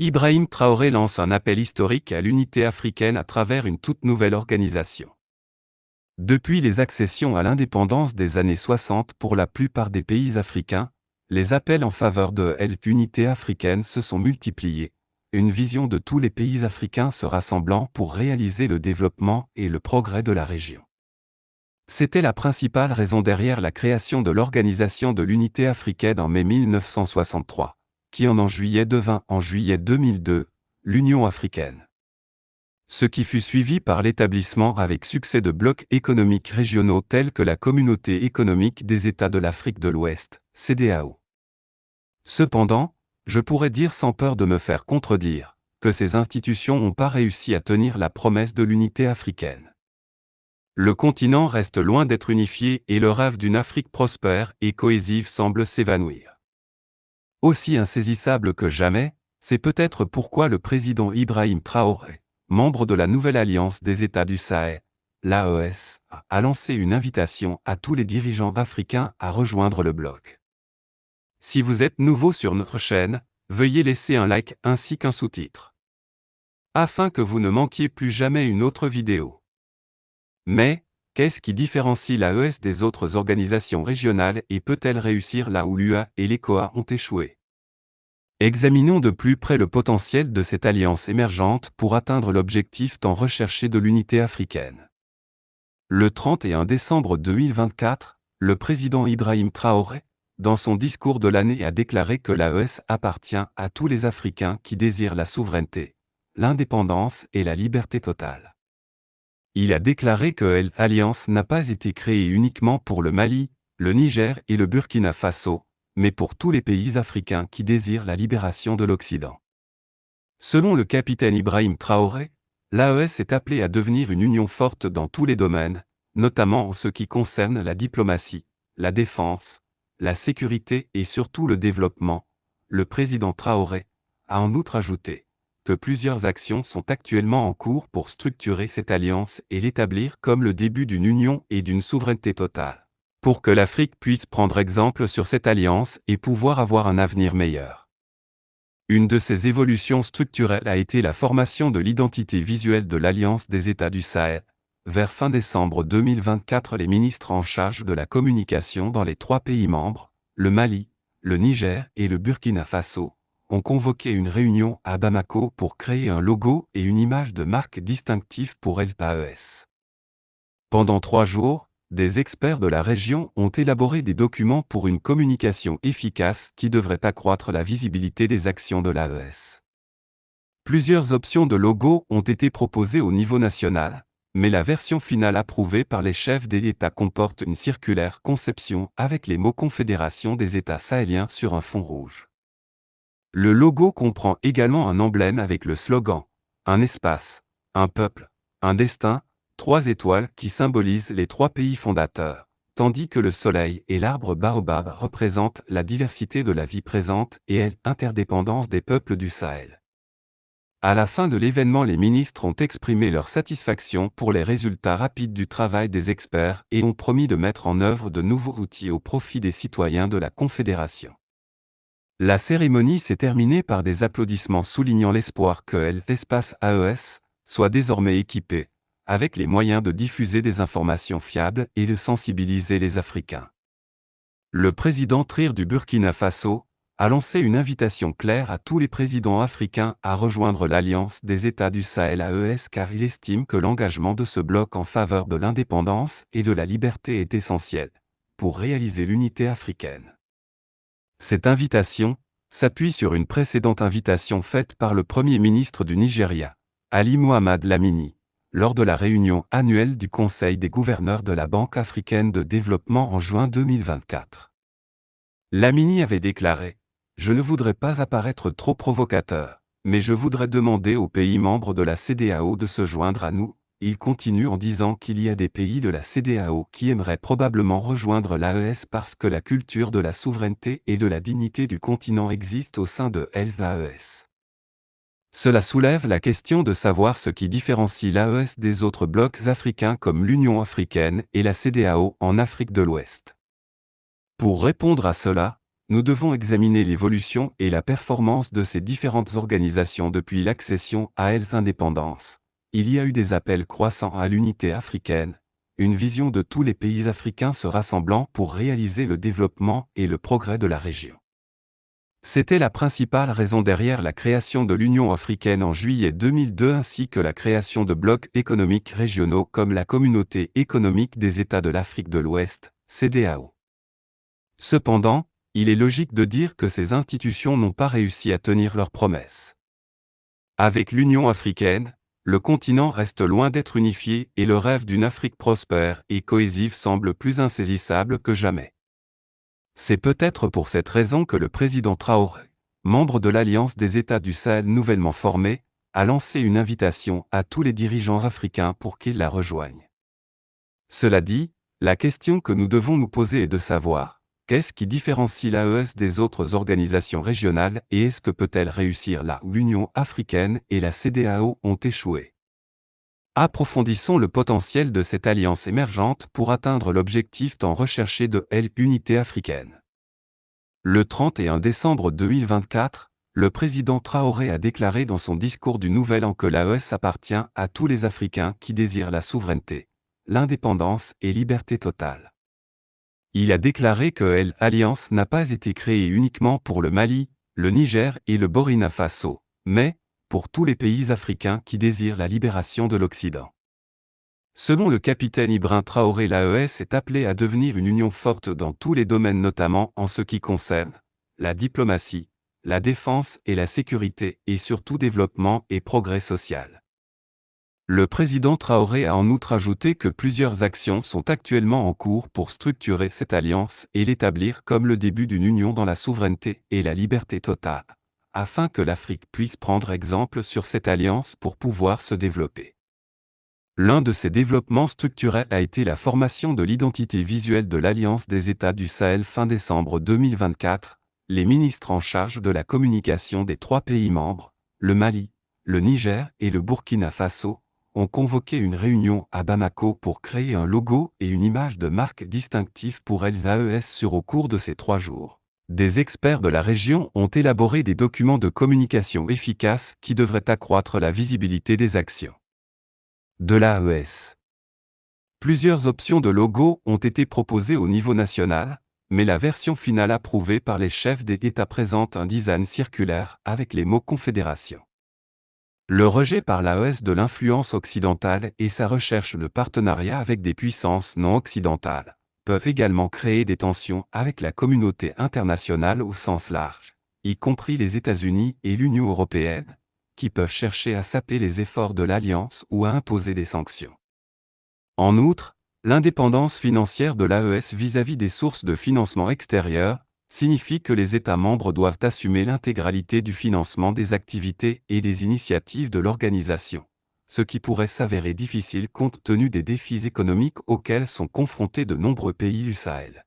Ibrahim Traoré lance un appel historique à l'unité africaine à travers une toute nouvelle organisation. Depuis les accessions à l'indépendance des années 60 pour la plupart des pays africains, les appels en faveur de l'unité africaine se sont multipliés, une vision de tous les pays africains se rassemblant pour réaliser le développement et le progrès de la région. C'était la principale raison derrière la création de l'Organisation de l'Unité africaine en mai 1963, qui en juillet devint en juillet 2002, l'Union africaine. Ce qui fut suivi par l'établissement avec succès de blocs économiques régionaux tels que la Communauté économique des États de l'Afrique de l'Ouest, CEDEAO. Cependant, je pourrais dire sans peur de me faire contredire, que ces institutions n'ont pas réussi à tenir la promesse de l'unité africaine. Le continent reste loin d'être unifié et le rêve d'une Afrique prospère et cohésive semble s'évanouir. Aussi insaisissable que jamais, c'est peut-être pourquoi le président Ibrahim Traoré, membre de la nouvelle Alliance des États du Sahel, l'AES, a lancé une invitation à tous les dirigeants africains à rejoindre le bloc. Si vous êtes nouveau sur notre chaîne, veuillez laisser un like ainsi qu'un sous-titre, afin que vous ne manquiez plus jamais une autre vidéo. Mais, qu'est-ce qui différencie l'AES des autres organisations régionales et peut-elle réussir là où l'UA et l'ECOA ont échoué? Examinons de plus près le potentiel de cette alliance émergente pour atteindre l'objectif tant recherché de l'unité africaine. Le 31 décembre 2024, le président Ibrahim Traoré, dans son discours de l'année, a déclaré que l'AES appartient à tous les Africains qui désirent la souveraineté, l'indépendance et la liberté totale. Il a déclaré que l'Alliance n'a pas été créée uniquement pour le Mali, le Niger et le Burkina Faso, mais pour tous les pays africains qui désirent la libération de l'Occident. Selon le capitaine Ibrahim Traoré, l'AES est appelée à devenir une union forte dans tous les domaines, notamment en ce qui concerne la diplomatie, la défense, la sécurité et surtout le développement. Le président Traoré a en outre ajouté que plusieurs actions sont actuellement en cours pour structurer cette alliance et l'établir comme le début d'une union et d'une souveraineté totale, pour que l'Afrique puisse prendre exemple sur cette alliance et pouvoir avoir un avenir meilleur. Une de ces évolutions structurelles a été la formation de l'identité visuelle de l'Alliance des États du Sahel. Vers fin décembre 2024, les ministres en charge de la communication dans les 3 pays membres, le Mali, le Niger et le Burkina Faso, ont convoqué une réunion à Bamako pour créer un logo et une image de marque distinctive pour l'AES. Pendant 3 jours, des experts de la région ont élaboré des documents pour une communication efficace qui devrait accroître la visibilité des actions de l'AES. Plusieurs options de logo ont été proposées au niveau national, mais la version finale approuvée par les chefs des États comporte une circulaire conception avec les mots Confédération des États sahéliens sur un fond rouge. Le logo comprend également un emblème avec le slogan « Un espace, un peuple, un destin », 3 étoiles qui symbolisent les 3 pays fondateurs, tandis que le soleil et l'arbre baobab représentent la diversité de la vie présente et l'interdépendance des peuples du Sahel. À la fin de l'événement, les ministres ont exprimé leur satisfaction pour les résultats rapides du travail des experts et ont promis de mettre en œuvre de nouveaux outils au profit des citoyens de la Confédération. La cérémonie s'est terminée par des applaudissements soulignant l'espoir que l'espace AES soit désormais équipé, avec les moyens de diffuser des informations fiables et de sensibiliser les Africains. Le président Traoré du Burkina Faso a lancé une invitation claire à tous les présidents africains à rejoindre l'Alliance des États du Sahel AES car il estime que l'engagement de ce bloc en faveur de l'indépendance et de la liberté est essentiel pour réaliser l'unité africaine. Cette invitation s'appuie sur une précédente invitation faite par le Premier ministre du Nigeria, Ali Mohamed Lamini, lors de la réunion annuelle du Conseil des gouverneurs de la Banque africaine de développement en juin 2024. Lamini avait déclaré « Je ne voudrais pas apparaître trop provocateur, mais je voudrais demander aux pays membres de la CEDEAO de se joindre à nous ». Il continue en disant qu'il y a des pays de la CEDEAO qui aimeraient probablement rejoindre l'AES parce que la culture de la souveraineté et de la dignité du continent existe au sein de l'AES. Cela soulève la question de savoir ce qui différencie l'AES des autres blocs africains comme l'Union africaine et la CEDEAO en Afrique de l'Ouest. Pour répondre à cela, nous devons examiner l'évolution et la performance de ces différentes organisations depuis l'accession à elles indépendance. Il y a eu des appels croissants à l'unité africaine, une vision de tous les pays africains se rassemblant pour réaliser le développement et le progrès de la région. C'était la principale raison derrière la création de l'Union africaine en juillet 2002 ainsi que la création de blocs économiques régionaux comme la Communauté économique des États de l'Afrique de l'Ouest, CEDEAO. Cependant, il est logique de dire que ces institutions n'ont pas réussi à tenir leurs promesses. Avec l'Union africaine, le continent reste loin d'être unifié et le rêve d'une Afrique prospère et cohésive semble plus insaisissable que jamais. C'est peut-être pour cette raison que le président Traoré, membre de l'Alliance des États du Sahel nouvellement formée, a lancé une invitation à tous les dirigeants africains pour qu'ils la rejoignent. Cela dit, la question que nous devons nous poser est de savoir, qu'est-ce qui différencie l'AES des autres organisations régionales et est-ce que peut-elle réussir là où l'Union africaine et la CEDEAO ont échoué? Approfondissons le potentiel de cette alliance émergente pour atteindre l'objectif tant recherché de l'unité africaine. Le 31 décembre 2024, le président Traoré a déclaré dans son discours du Nouvel An que l'AES appartient à tous les Africains qui désirent la souveraineté, l'indépendance et liberté totale. Il a déclaré que l'Alliance n'a pas été créée uniquement pour le Mali, le Niger et le Burkina Faso, mais pour tous les pays africains qui désirent la libération de l'Occident. Selon le capitaine Ibrahim Traoré, l'AES est appelée à devenir une union forte dans tous les domaines, notamment en ce qui concerne la diplomatie, la défense et la sécurité et surtout développement et progrès social. Le président Traoré a en outre ajouté que plusieurs actions sont actuellement en cours pour structurer cette alliance et l'établir comme le début d'une union dans la souveraineté et la liberté totale, afin que l'Afrique puisse prendre exemple sur cette alliance pour pouvoir se développer. L'un de ces développements structurels a été la formation de l'identité visuelle de l'Alliance des États du Sahel fin décembre 2024. Les ministres en charge de la communication des 3 pays membres, le Mali, le Niger et le Burkina Faso, ont convoqué une réunion à Bamako pour créer un logo et une image de marque distinctive pour l'AES au cours de ces 3 jours. Des experts de la région ont élaboré des documents de communication efficaces qui devraient accroître la visibilité des actions de l'AES. Plusieurs options de logo ont été proposées au niveau national, mais la version finale approuvée par les chefs d'État présente un design circulaire avec les mots Confédération. Le rejet par l'AES de l'influence occidentale et sa recherche de partenariat avec des puissances non occidentales peuvent également créer des tensions avec la communauté internationale au sens large, y compris les États-Unis et l'Union européenne, qui peuvent chercher à saper les efforts de l'Alliance ou à imposer des sanctions. En outre, l'indépendance financière de l'AES vis-à-vis des sources de financement extérieures signifie que les États membres doivent assumer l'intégralité du financement des activités et des initiatives de l'organisation, ce qui pourrait s'avérer difficile compte tenu des défis économiques auxquels sont confrontés de nombreux pays du Sahel.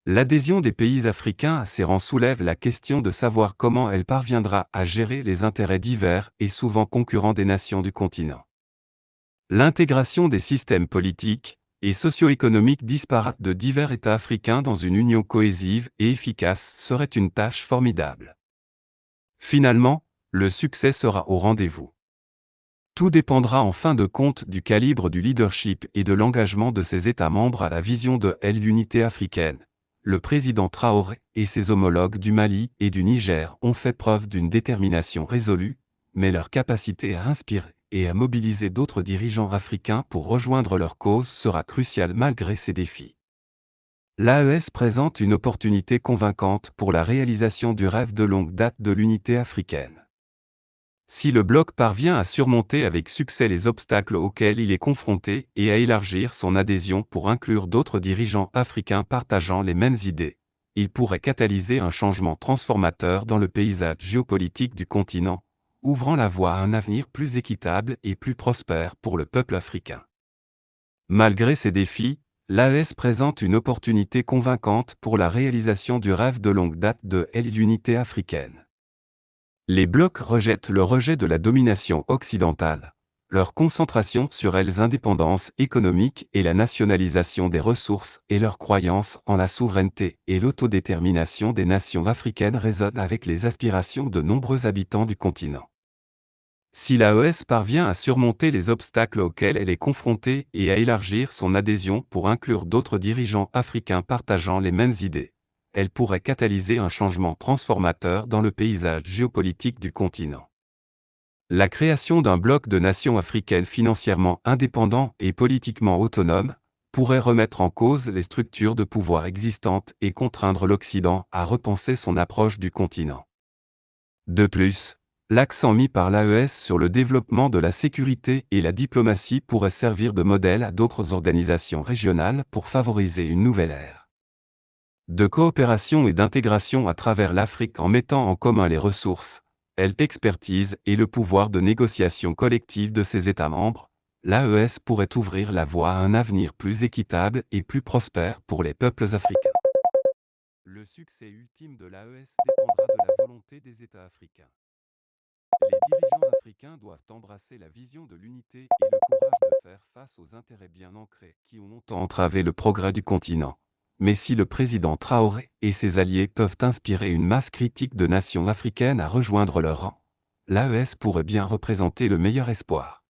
L'adhésion des pays africains à ces rangs soulève la question de savoir comment elle parviendra à gérer les intérêts divers et souvent concurrents des nations du continent. L'intégration des systèmes politiques et socio-économiques disparates de divers États africains dans une union cohésive et efficace serait une tâche formidable. Finalement, le succès sera au rendez-vous. Tout dépendra en fin de compte du calibre du leadership et de l'engagement de ces États membres à la vision de l'unité africaine. Le président Traoré et ses homologues du Mali et du Niger ont fait preuve d'une détermination résolue, mais leur capacité à inspirer et à mobiliser d'autres dirigeants africains pour rejoindre leur cause sera cruciale malgré ces défis. L'AES présente une opportunité convaincante pour la réalisation du rêve de longue date de l'unité africaine. Si le bloc parvient à surmonter avec succès les obstacles auxquels il est confronté et à élargir son adhésion pour inclure d'autres dirigeants africains partageant les mêmes idées, il pourrait catalyser un changement transformateur dans le paysage géopolitique du continent, ouvrant la voie à un avenir plus équitable et plus prospère pour le peuple africain. Malgré ces défis, l'AES présente une opportunité convaincante pour la réalisation du rêve de longue date de l'unité africaine. Les blocs rejettent le rejet de la domination occidentale, Leur concentration sur leurs indépendances économiques et la nationalisation des ressources et leur croyance en la souveraineté et l'autodétermination des nations africaines résonnent avec les aspirations de nombreux habitants du continent. Si l'AES parvient à surmonter les obstacles auxquels elle est confrontée et à élargir son adhésion pour inclure d'autres dirigeants africains partageant les mêmes idées, elle pourrait catalyser un changement transformateur dans le paysage géopolitique du continent. La création d'un bloc de nations africaines financièrement indépendant et politiquement autonome pourrait remettre en cause les structures de pouvoir existantes et contraindre l'Occident à repenser son approche du continent. De plus, l'accent mis par l'AES sur le développement de la sécurité et la diplomatie pourrait servir de modèle à d'autres organisations régionales pour favoriser une nouvelle ère de coopération et d'intégration à travers l'Afrique en mettant en commun les ressources, l'expertise et le pouvoir de négociation collective de ses États membres. L'AES pourrait ouvrir la voie à un avenir plus équitable et plus prospère pour les peuples africains. Le succès ultime de l'AES dépendra de la volonté des États africains. Les dirigeants africains doivent embrasser la vision de l'unité et le courage de faire face aux intérêts bien ancrés qui ont longtemps entravé le progrès du continent. Mais si le président Traoré et ses alliés peuvent inspirer une masse critique de nations africaines à rejoindre leur rang, l'AES pourrait bien représenter le meilleur espoir.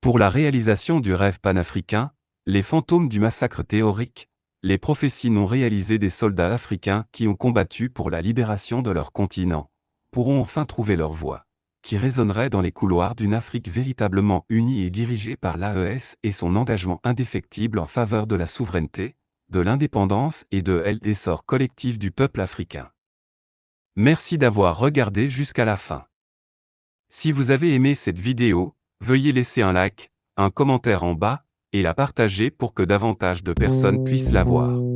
Pour la réalisation du rêve panafricain, les fantômes du massacre théorique, les prophéties non réalisées des soldats africains qui ont combattu pour la libération de leur continent, pourront enfin trouver leur voix, qui résonnerait dans les couloirs d'une Afrique véritablement unie et dirigée par l'AES et son engagement indéfectible en faveur de la souveraineté, de l'indépendance et de l'essor collectif du peuple africain. Merci d'avoir regardé jusqu'à la fin. Si vous avez aimé cette vidéo, veuillez laisser un like, un commentaire en bas, et la partager pour que davantage de personnes puissent la voir.